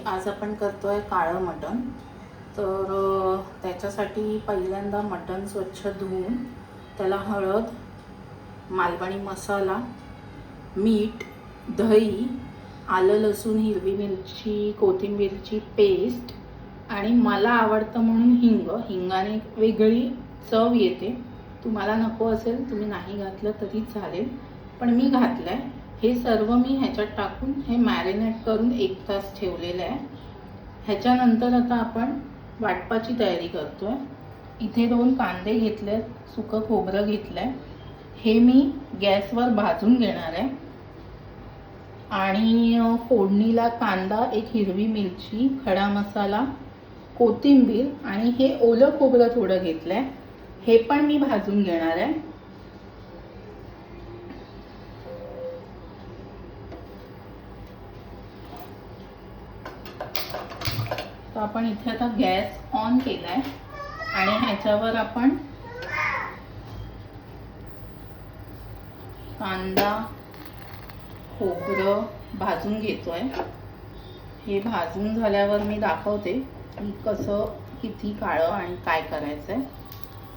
आज आपण करतोय काळं मटण। तर त्याच्यासाठी पहिल्यांदा मटण स्वच्छ धुवून त्याला हळद, मालवणी मसाला, मीठ, दही, आलं लसूण हिरवी मिरची कोथिंबीरची पेस्ट आणि मला आवडतं म्हणून हिंगाने वेगळी चव येते। तुम्हाला नको असेल तुम्ही नाही घातलं तरी चालेल, पण मी घातलंय। हे सर्व मी ह्याच्यात टाकून हे मॅरिनेट करून 1 तास ठेवलेलं आहे। ह्याच्यानंतर आता आपण वाटपाची तयारी करतोय। इथे 2 कांदे घेतलेत, सुकं खोबरं घेतलंय, हे मी गॅसवर भाजून घेणार आहे। आणि फोडणीला कांदा, 1 हिरवी मिरची, खडा मसाला, कोथिंबीर आणि हे ओलं खोबरं थोडं घेतलंय, हे पण मी भाजून घेणार आहे। तर आपण इथे आता गॅस ऑन केलाय आणि ह्याच्यावर आपण कांदा खोबरं भाजून घेतोय। हे भाजून झाल्यावर मी दाखवते की कसं किती काळं आणि काय करायचंय।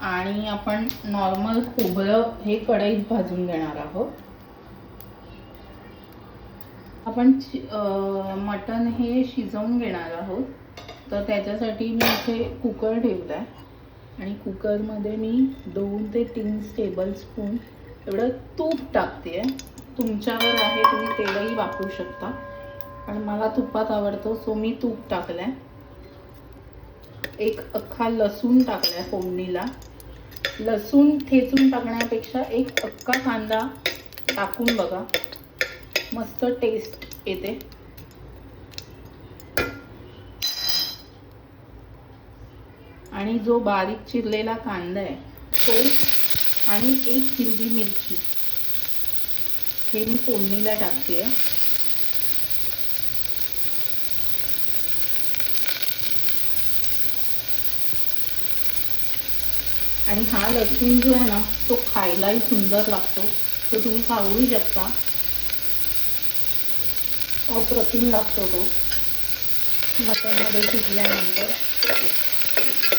आणि आपण नॉर्मल खोबरं हे कढईत भाजून घेणार आहोत। आपण मटण हे शिजवून घेणार आहोत, तर त्याच्यासाठी मी इथे कुकर ठेवलाय आणि कुकरमध्ये मी 2 ते 3 टेबलस्पून एवढं तूप टाकते। तुमच्यावर आहे, तुम्ही तेलही वापरू शकता, पण मला तुपात आवडतो सो मी तूप टाकलंय। 1 अख्खा लसूण टाकलाय फोडणीला। लसूण ठेचून टाकण्यापेक्षा 1 अख्खा कांदा टाकून बघा, मस्त टेस्ट येते। आणि जो बारीक चिरलेला कांदा आहे तो आणि 1 हिरवी मिरची हे मी फोडणीला टाकते। आणि हा लसूण जो आहे ना तो खायलाही सुंदर लागतो, तो तुम्ही खाऊही शकता, अप्रतिम लागतो तो मटणमध्ये शिजल्यानंतर।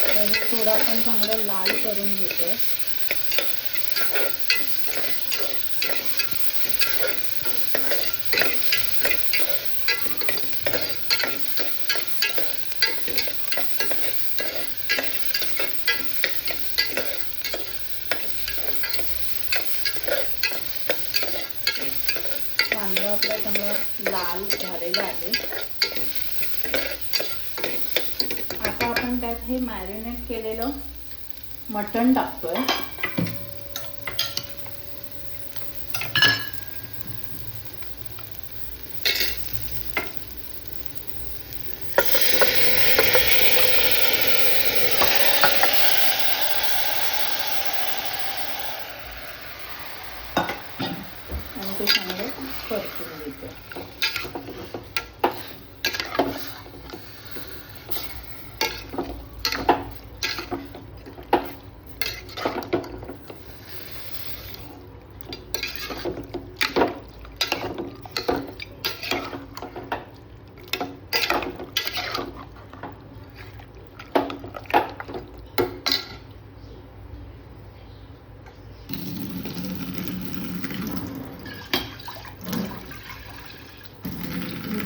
तर थोडं आपण चांगलं लाल करून घेतोय। कांदा आपला चांगला लाल झालेला आहे। आता आपण त्यात हे मॅरिनेट केलेलं मटण टाकतोय। आणि ते चांगलं परतून घेतो।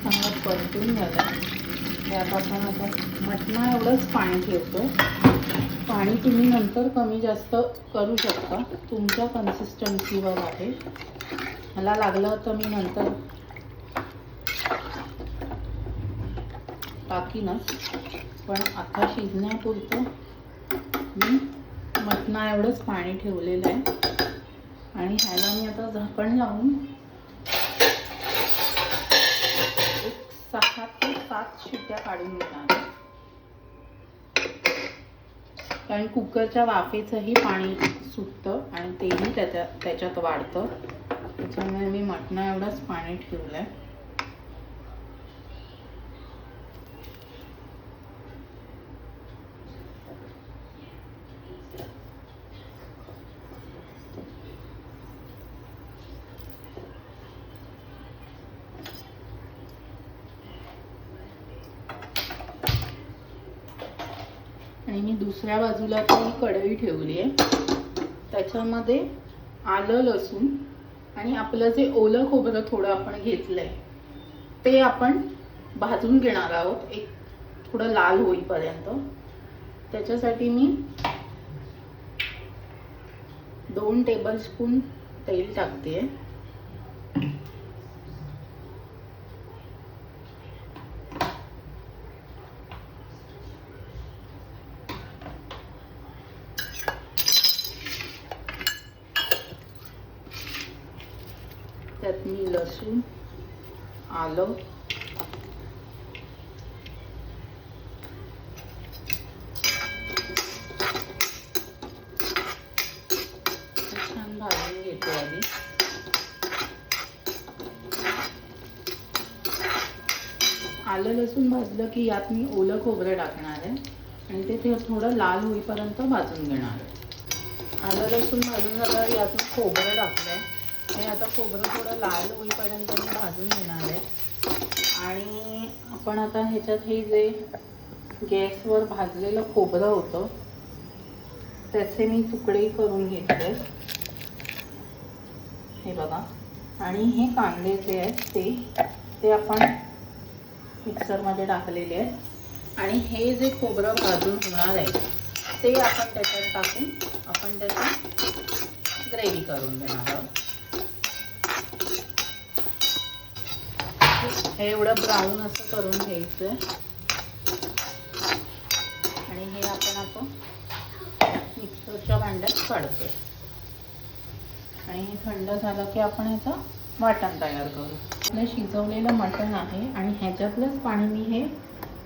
चांगलं परतून झालं। यात आपण आता मटणा एवढंच पाणी ठेवतो। पाणी तुम्ही नंतर कमी जास्त करू शकता, तुमच्या कन्सिस्टन्सीवर आहे। मला लागलं तर मी नंतर टाकीनच, पण आता शिजण्यापुरतं मी मटणा एवढंच पाणी ठेवलेलं आहे। आणि ह्याला मी आता झाकण लावून 6 ते 7 शिट्ट्या काढून घेणार, कारण कुकरच्या वाफेचंही पाणी सुटतं आणि तेही त्याच्यात वाढतं। त्याच्यामुळे मी मटणा एवढंच पाणी ठेवलंय। आणि मी दुसऱ्या बाजूला ती कढई ठेवली आहे. त्याच्यामध्ये आलं लसूण आणि आपलं जे ओलं खोबरं थोडं आपण घेतलंय ते आपण भाजून घेणार आहोत एक थोडं लाल होईपर्यंत. त्याच्यासाठी मी 2 टेबलस्पून तेल टाकते. त्यात मी लसूण, आलं, छान भाजून घेते आधी. आलं लसूण भाजलं की यात मी ओलं खोबरं टाकणार आहे आणि ते थोडं लाल होईपर्यंत भाजून घेणार आहे. आलं लसूण भाजून झाल्यावर यातून खोबरं टाकलं आहे. हे आता खोबरं थोडं लाल होईपर्यंत मी भाजून घेणार आहे. आणि आपण आता ह्याच्यात हे जे गॅसवर भाजलेलं खोबरं होतं त्याचे मी तुकडे करून घेतले, हे बघा. आणि हे कांदे जे आहेत ते आपण मिक्सरमध्ये टाकलेले आहेत. आणि हे जे खोबरं भाजून होणार आहे ते आपण त्याच्यात टाकून आपण त्याची ग्रेव्ही करून घेणार आहोत. हे एवढं ब्राऊन असं करून घ्यायचं आणि हे आपण मिक्सरच्या भांड्यात काढतोय. आणि हे थंड झालं की आपण ह्याचं वाटण तयार करू. आपलं शिजवलेलं मटण आहे आणि ह्याच्यातलंच पाणी मी हे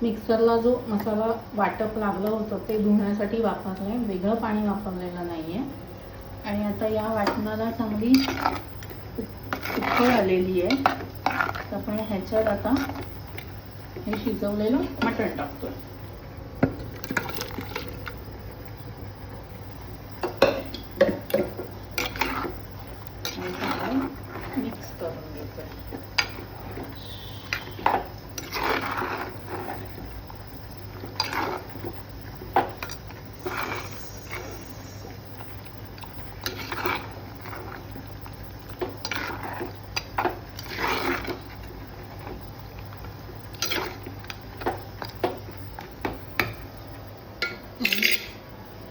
मिक्सरला जो मसाला वाटप लागलं होतं ते धुण्यासाठी वापरलं आहे, वेगळं पाणी वापरलेलं नाही आहे. आणि आता या वाटणाला चांगली उकळ आलेली आहे. तर आपण ह्याच्यात आता हे शिजवलेलं मटण टाकतोय. आणि चांगलं मिक्स करून घेतोय.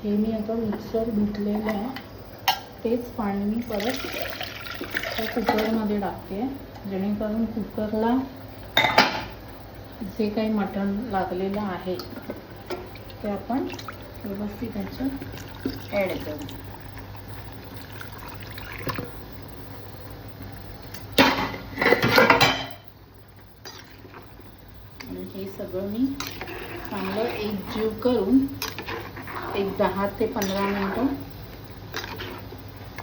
हे मी आता मिक्सर धुतलेलं आहे तेच पाणी मी परत त्या कुकरमध्ये टाकते जेणेकरून कुकरला जे काही मटण लागलेलं आहे ते आपण व्यवस्थित ह्याच्यात ॲड करू. आणि हे सगळं मी चांगलं एकजीव करून एक 10 ते 15 मिनिटं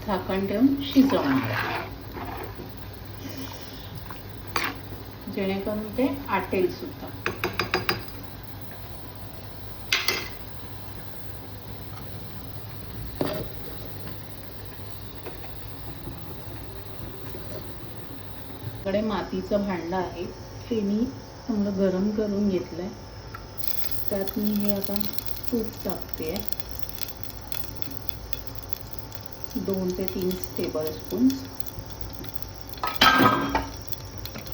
झाकण ठेवून शिजवणार जेणेकरून ते आटेल सुद्धा. कडे मातीचं भांडं आहे ते मी चांगलं गरम करून घेतलंय. त्यात मी हे आता तूप टाकते 2 ते 3 टेबलस्पून.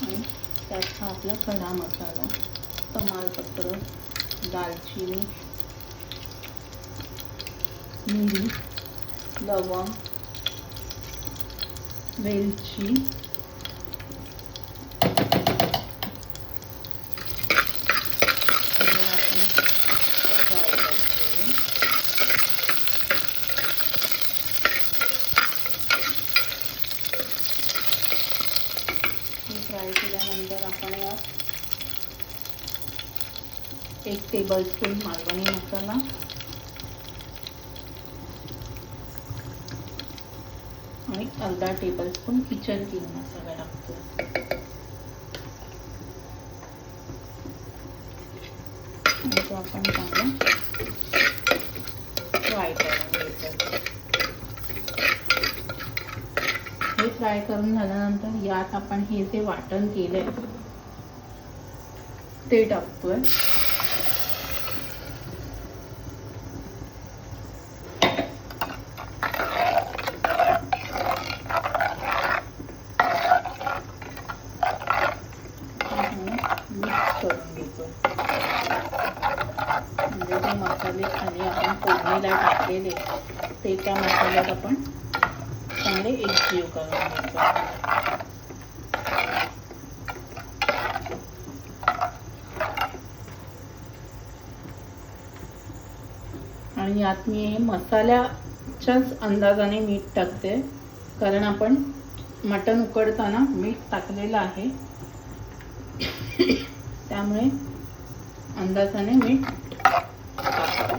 आणि त्यात हा आपला खडा मसाला, तमालपत्र, दालचिनी, मिरी, लवंग, वेलची, फ्राय केल्यानंतर आपण यात 1 टेबलस्पून मालवणी मसाला, आणि अर्धा टेबलस्पून किचन किंग मसाला टाकतो. आणि तो आपण चांगला फ्राय करून घ्यायचा. हे फ्राय करून झाल्यानंतर यात आपण हे जे वाटण केलंय ते टाकतोय. मिक्स करून घेतो. म्हणजे ते मसाले खाली आपण फोडणीला टाकलेले ते त्या मसाल्यात आपण चांगले एकजीव करून घेतो. आणि यात मी मसाल्याच्याच अंदाजाने मीठ टाकते, कारण आपण मटण उकडताना मीठ टाकलेलं आहे, त्यामुळे अंदाजाने मीठ टाकावं.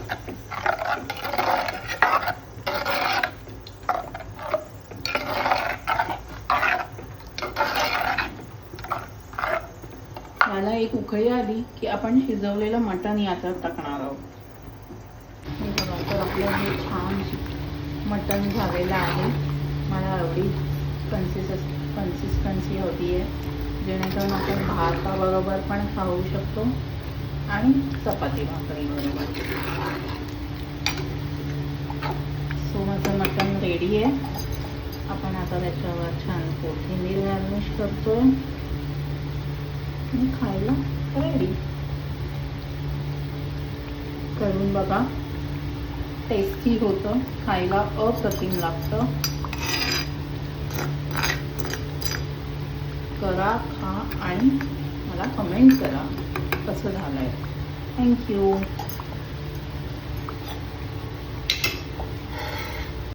याला एक उकळी आली की आपण शिजवलेलं मटण याच्यात टाकणार आहोत. हे बघा, तर आपलं हे छान मटण झालेलं आहे. मला एवढी कन्सिस्टन्सी हवी आहे, जेणेकरून आपण भाताबरोबर पण खाऊ शकतो आणि चपाती भाकरी बरोबर. सो माझं मटण रेडी आहे. आपण आता त्याच्यावर छान कोथिंबीर गार्निश करतोय आणि खायला रेडी. करून बघा, टेस्टी होतं, खायला अप्रतिम लागतं. करा, खा आणि मला कमेंट करा कसं झालंय. थँक्यू.